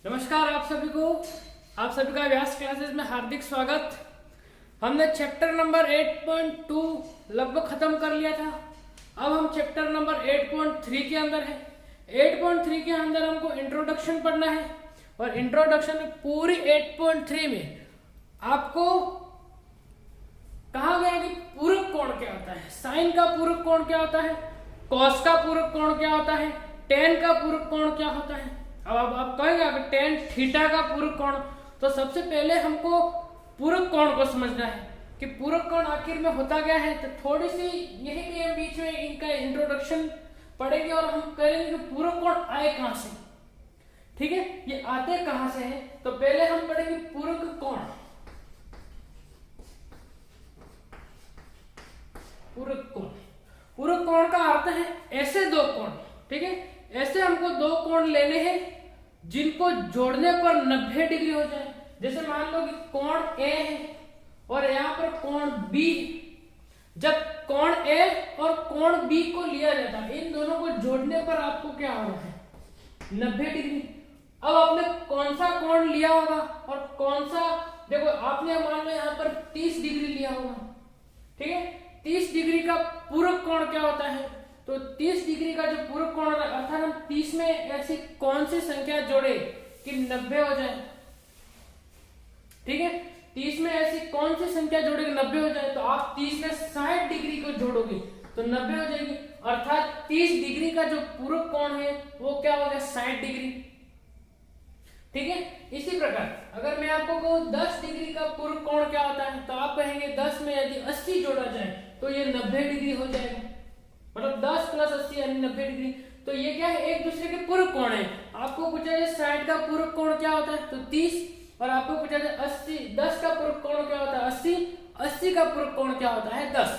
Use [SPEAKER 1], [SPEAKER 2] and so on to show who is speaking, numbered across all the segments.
[SPEAKER 1] नमस्कार आप सभी का व्यास क्लासेस में हार्दिक स्वागत। हमने चैप्टर नंबर 8.2 लगभग खत्म कर लिया था। अब हम चैप्टर नंबर 8.3 के अंदर है। 8.3 के अंदर हमको इंट्रोडक्शन पढ़ना है और इंट्रोडक्शन में पूरी 8.3 में आपको कहा गया कि पूरक कोण क्या होता है, साइन का पूरक कोण क्या होता है, कॉस का पूरक कोण क्या होता है, टेन का पूरक कोण क्या होता है। अब आप कहेंगे अगर टेन थीटा का पूरक कोण, तो सबसे पहले हमको पूरक कोण को समझना है कि पूरक कोण आखिर में होता क्या है। तो थोड़ी सी यही के बीच में इनका इंट्रोडक्शन पढ़ेंगे और हम करेंगे कि पूरक कोण आए कहां से। ठीक है, ये आते कहां से है। तो पहले हम पढ़ेंगे पूरक कोण। पूरक कोण, पूरक कोण का अर्थ है ऐसे दो कोण। ठीक है, ऐसे हमको दो कोण लेने हैं जिनको जोड़ने पर 90 डिग्री हो जाए। जैसे मान लो कि कोण ए है और यहाँ पर कोण बी। जब कोण ए और कोण बी को लिया जाता है, इन दोनों को जोड़ने पर आपको क्या हो रहा है, 90 डिग्री। अब आपने कौन सा कोण लिया होगा और कौन सा, देखो आपने मान लो यहाँ पर 30 डिग्री लिया होगा। ठीक है, 30 डिग्री का पूरक कोण क्या होता है। तो 30 डिग्री का जो पूरक कोण होता है, अर्थात हम 30 में ऐसी कौन सी संख्या जोड़े कि 90 हो जाए। ठीक है, 30 में ऐसी कौन सी संख्या जोड़े कि 90 हो जाए। तो आप 30 में 60 डिग्री को जोड़ोगे तो 90 हो जाएगी। अर्थात 30 डिग्री का जो पूरक कोण है वो क्या हो गया, 60 डिग्री। ठीक है, इसी प्रकार अगर मैं आपको कहूं 10 डिग्री का पूरक कोण क्या होता है, तो आप कहेंगे 10 में यदि 80 जोड़ा जाए तो ये 90 डिग्री हो जाएगा। मतलब 10 प्लस 80 यानी 90 डिग्री। तो ये क्या है, एक दूसरे के पूरक कोण है। आपको पूछा जाए 60 का पूरक कोण क्या होता है, तो 30। और आपको पूछा जाए 80 10 का पूरक कोण क्या होता है, 80। 80 का पूरक कोण क्या होता है, 10।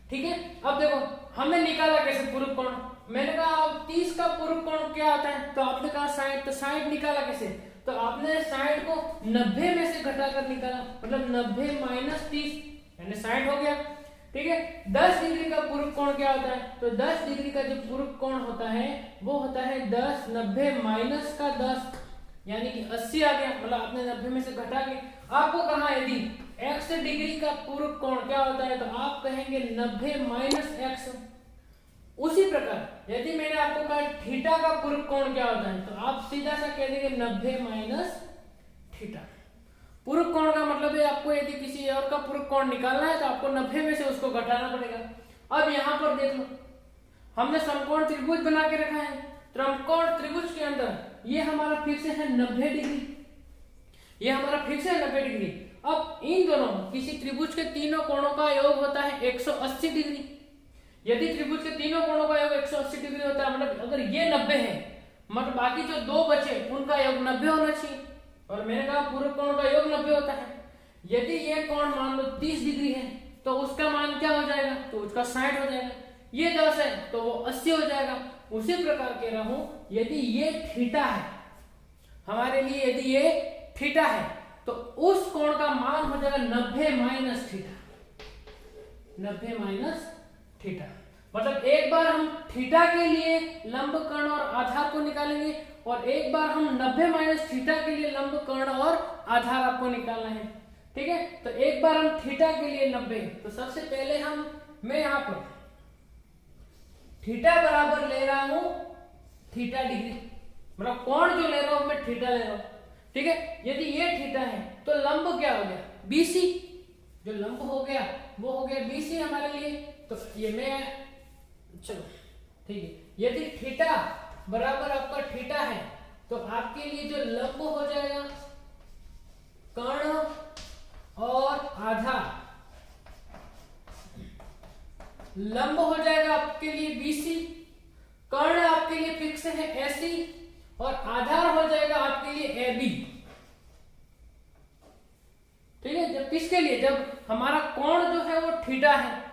[SPEAKER 1] ठीक है, अब देखो हमने निकाला कैसे पूरक कोण। मैंने कहा 30 का पूरक कोण क्या होता है, तो आपने कहा 60। तो 60 निकाला कैसे, तो आपने 60 को 90 में से घटाकर निकाला, मतलब 90 माइनस 30 यानी 60 हो गया। ठीक है, 10 डिग्री का पूरक कोण क्या होता है, तो 10 डिग्री का जो पूरक कोण होता है वो होता है 10। 90 माइनस का 10 यानी कि 80 आ गया। मतलब आपने 90 में से घटा के आपको कहा यदि x डिग्री का पूरक कोण क्या होता है, तो आप कहेंगे 90 माइनस x। उसी प्रकार यदि मैंने आपको कहा थीटा का पूरक कोण क्या होता है, तो आप सीधा सा कह देंगे 90 माइनस थीटा। पूरक कोण का मतलब है आपको यदि किसी और का पूरक कोण निकालना है तो आपको 90 में से उसको घटाना पड़ेगा। अब यहाँ पर देख लो, हमने समकोण त्रिभुज बना के रखा है। समकोण त्रिभुज के अंदर ये हमारा फिक्स है 90 डिग्री, ये हमारा फिक्स है 90 डिग्री। अब इन दोनों किसी त्रिभुज के तीनों कोणों का योग होता है 180 डिग्री। यदि त्रिभुज के तीनों कोणों का योग 180 डिग्री होता है, मतलब अगर ये 90 है, मतलब बाकी जो दो बचे उनका योग 90 होना चाहिए। और मैंने कहा पूरक कोण का योग 90 होता है। यदि ये कोण मान लो 30 डिग्री है तो उसका मान क्या हो जाएगा, तो उसका 60 हो जाएगा। ये 10 है तो वो 80 हो जाएगा। उसी प्रकार कह रहा हूं, यदि ये थीटा है हमारे लिए, यदि ये थीटा है तो उस कोण का मान हो जाएगा 90 माइनस थीटा। 90 माइनस थीटा मतलब एक बार हम थीटा के लिए लंब कर्ण और आधार को निकालेंगे और एक बार हम 90 माइनस थीटा के लिए लंब कर्ण और आधार आपको निकालना है। ठीक है, तो एक बार हम थीटा के लिए 90, तो सबसे पहले मैं यहां पर थीटा बराबर ले रहा हूं थीटा डिग्री, मतलब कोण जो ले रहा हूं मैं थीटा ले रहा हूं। ठीक है, यदि ये थीटा है तो लंब क्या हो गया, बीसी। जो लंब हो गया वो हो गया बीसी हमारे लिए। तो ये मैं चलो ठीक है, यदि थीटा बराबर आपका थीटा है तो आपके लिए जो लंब हो जाएगा कर्ण और आधार, लंब हो जाएगा आपके लिए बीसी, कर्ण आपके लिए फिक्स है एसी और आधार हो जाएगा आपके लिए एबी। ठीक है, जब किसके लिए, जब हमारा कोण जो है वो थीटा है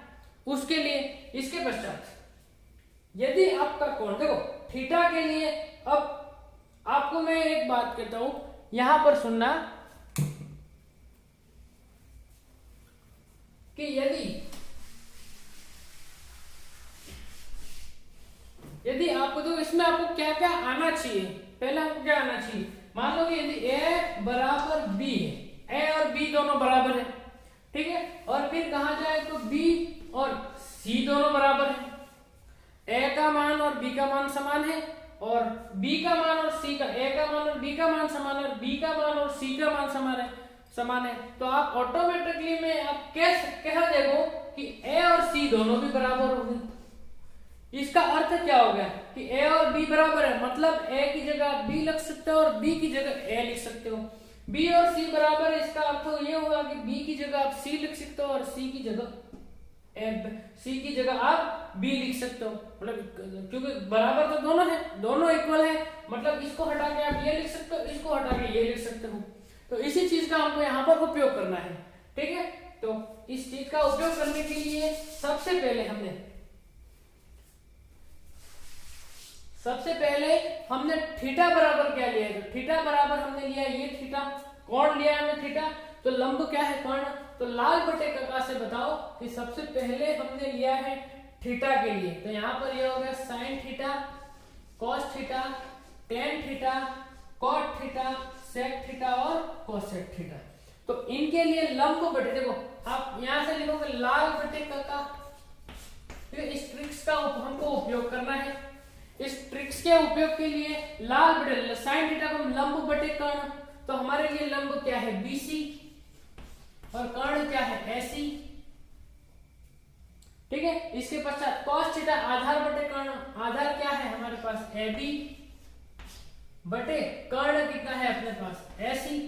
[SPEAKER 1] उसके लिए। इसके पश्चात यदि आपका कोण देखो थीटा के लिए, अब आपको मैं एक बात कहता हूं, यहां पर सुनना कि यदि आपको तो इसमें आपको क्या क्या आना चाहिए। पहले हमको क्या आना चाहिए, मान लो कि यदि ए बराबर बी है, ए और बी दोनों बराबर है, ठीक है, और फिर कहा जाए तो बी और सी दोनों बराबर है, ए का मान और बी का मान समान है, और बी का मान और सी का, ए का मान और बी का मान समान है, और बी का मान और सी का मान समान है, तो आप ऑटोमेटिकली में आप कह देखो कि ए और सी दोनों भी बराबर हो गए। इसका अर्थ क्या हो गया कि ए और बी बराबर है, मतलब ए की जगह आप बी लिख सकते हो और बी की जगह ए लिख सकते हो। बी और सी बराबर है, इसका अर्थ ये हुआ कि बी की जगह आप सी लिख सकते हो और सी की जगह आप बी लिख सकते हो, मतलब क्योंकि बराबर तो दोनों है, दोनों इक्वल है, मतलब इसको हटा के आप ये लिख सकते हो, इसको हटा के ये लिख सकते हो। तो इसी चीज का हमको यहाँ पर उपयोग करना है, ठीक है। तो इस चीज का उपयोग करने के लिए सबसे पहले हमने थीटा बराबर क्या लिया है, तो थीटा बराबर हमने लिया ये थीटा, कौन लिया हमने थीटा, तो लंब क्या है कर्ण, तो लाल बटे कका से बताओ कि सबसे पहले हमने लिया है थीटा के लिए, तो यहाँ पर ये हो गया sine theta, cos theta, tan theta, cot theta, sec theta और कोसेक थीटा। तो इनके लिए लंब बटे, देखो आप यहां से लिखोगे लाल बटे कका, तो इस ट्रिक्स का हमको उपयोग करना है। इस ट्रिक्स के उपयोग के लिए लाल बटे साइन थीटा को लंब बटे कर्ण, तो हमारे लिए लंब क्या है बीसी और कर्ण क्या है एसी, ठीक है। इसके पश्चात कॉस थीटा आधार बटे कर्ण, आधार क्या है हमारे पास एबी बटे कर्ण कितना है अपने पास एसी,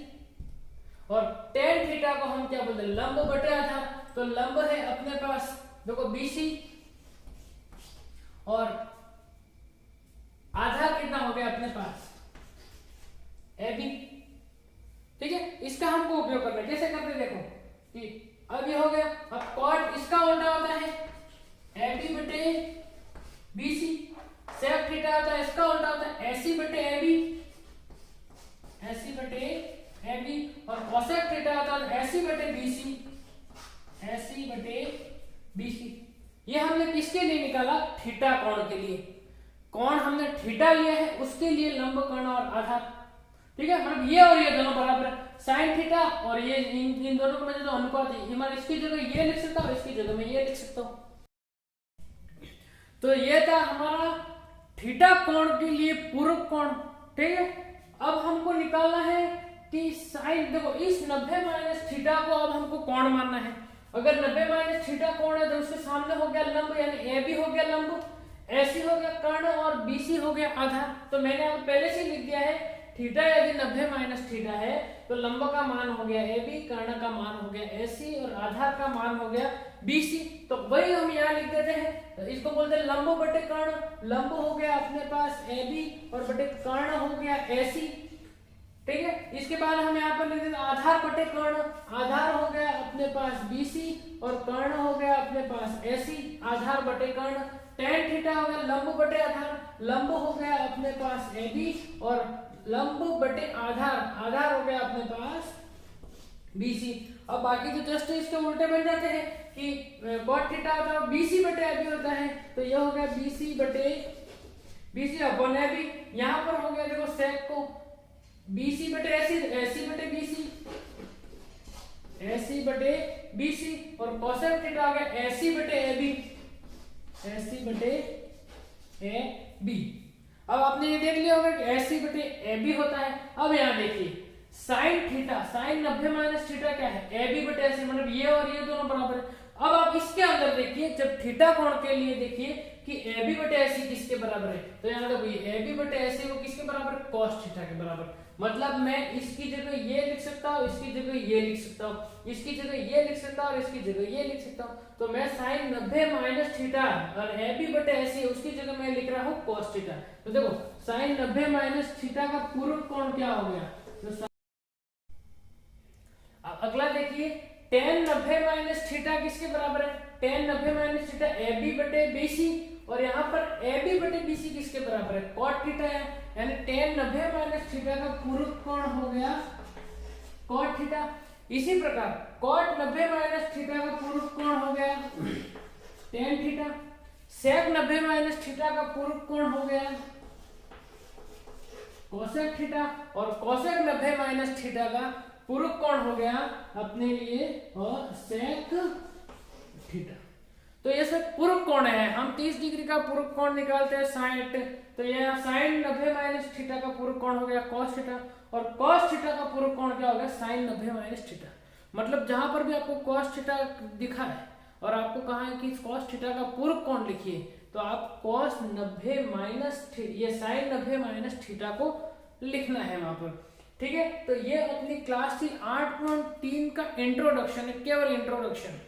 [SPEAKER 1] और टेन थीटा को हम क्या बोलते हैं लंब बटे आधार, तो लंब है अपने पास देखो बीसी और आधार कितना हो गया अपने पास एबी, ठीक है। इसका हमको उपयोग करना है, कैसे करते देखो कि अब ये हो गया, अब कॉट इसका उल्टा होता है एबी बटे बीसी, सेक थीटा होता है इसका उल्टा होता है एसी बटे एबी, एसी बटे एबी, और कोसेक थीटा होता है एसी बटे बीसी, एसी बटे बीसी। ये हमने किसके लिए निकाला, थीटा कोण के लिए, कोण हमने थीटा लिया है उसके लिए लंब कर्ण और आधार, ठीक है। मतलब ये और ये दोनों बराबर है, साइन थीटा और ये इन दोनों में जो अनुपात है, मैं इसकी जगह ये लिख सकता हूँ, इसकी जगह मैं ये लिख सकता हूँ। तो ये था हमारा थीटा कोण के लिए पूरक कोण, ठीक है। अब हमको निकालना है कि साइन, देखो इस 90 माइनस थीटा को अब हमको कोण मानना है। अगर 90 माइनस थीटा कोण है तो उसके सामने हो गया लंब, यानी ए बी हो गया लंब, एसी हो गया कर्ण और बीसी हो गया आधार। तो मैंने अब पहले से लिख दिया है थीटा यदि 90 माइनस थीटा है तो लंब का मान हो गया ए बी, कर्ण का मान हो गया एसी और आधार का मान हो गया बीसी। तो वही हम यहाँ लिख देते हैं, तो इसको बोलते हैं लंब बटे कर्ण, लंब हो गया अपने पास ए बी और बटे कर्ण हो गया एसी, ठीक है। इसके बाद हम यहाँ पर लिख देते हैं आधार बटे कर्ण, आधार हो गया अपने पास बीसी और कर्ण हो गया अपने पास एसी, आधार बटे कर्ण, टेन थीटा हो गया लंब बटे आधार, लंब हो गया अपने पास ए बी और लंब बटे आधार, आधार हो गया अपने पास बीसी। अब बाकी तो जस्ट इसके उल्टे बन जाते हैं कि कॉट थीटा होता है बीसी बटे एबी होता है, तो यह हो गया बीसी बटे बीसी अपॉन एबी। यहाँ पर हो गया देखो सेक को बीसी बटे एसी, एसी बटे बीसी, एसी बटे बीसी, और कोसेक थीटा हो गया एसी बटे एबी, एसी बटे ए बी। अब आपने ये देख लिया होगा कि एसी बटे ए बी होता है। अब यहाँ देखिए sine theta, sine 90 minus theta क्या है ए बी बटे एसी, मतलब ये और ये दोनों बराबर है। अब आप इसके अंदर देखिए जब थीटा कोण के लिए देखिए कि ए बी बटे एसी किसके बराबर है, तो यहाँ देखो ये ए बी बटे एसी वो किसके बराबर है कॉस थीटा के बराबर, मतलब मैं इसकी जगह ये लिख सकता हूँ, इसकी जगह ये लिख सकता हूँ, इसकी जगह ये लिख सकता हूँ और इसकी जगह ये लिख सकता हूँ। तो मैं साइन 90 माइनस थीटा और ए बी बटे एसी उसकी जगह मैं लिख रहा हूँ कॉस थीटा। तो देखो साइन 90 माइनस थीटा का पूरक कोण क्या हो गया, तो अगला देखिए टेन 90 माइनस थीटा किसके बराबर है, tan 90 minus theta A B बटे बीसी, और यहाँ पर ए बी बटे बीसी किसके बराबर है कॉट थीटा है, यानी टेन 90 माइनस थीटा का पूरक कोण हो गया कॉट थीटा। इसी प्रकार कॉट 90 माइनस थीटा का पूरक कोण हो गया टेन थीटा, सेक 90 माइनस थीटा का पूरक कोण हो गया कोसेक थीटा, और कोसेक 90 माइनस थीटा का पूर्व कोण हो गया अपने लिए और सेक थीटा। तो ये सब पूर्व कोण है। हम 30 डिग्री का पूर्व कोण निकालते हैं 60, तो यह साइन 90 माइनस थीटा का पूर्व कोण हो गया कॉस थीटा, और कॉस थीटा का पूर्व कोण क्या हो गया साइन 90 माइनस थीटा। मतलब जहां पर भी आपको कॉस थीटा दिखा है और आपको कहा है कि कॉस थीटा का पूर्व कोण लिखिए, तो आप कॉस 90 माइनस ये साइन 90 माइनस थीटा को लिखना है वहां पर। ठीक है, तो ये अपनी क्लास थी 8.3 का इंट्रोडक्शन है, केवल इंट्रोडक्शन।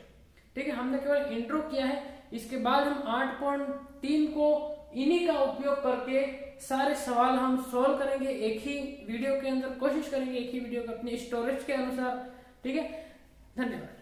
[SPEAKER 1] ठीक है, हमने केवल इंट्रो किया है। इसके बाद हम 8.3 को इन्हीं का उपयोग करके सारे सवाल हम सोल्व करेंगे एक ही वीडियो के अंदर, कोशिश करेंगे एक ही वीडियो को अपनी स्टोरेज के अनुसार। ठीक है, धन्यवाद।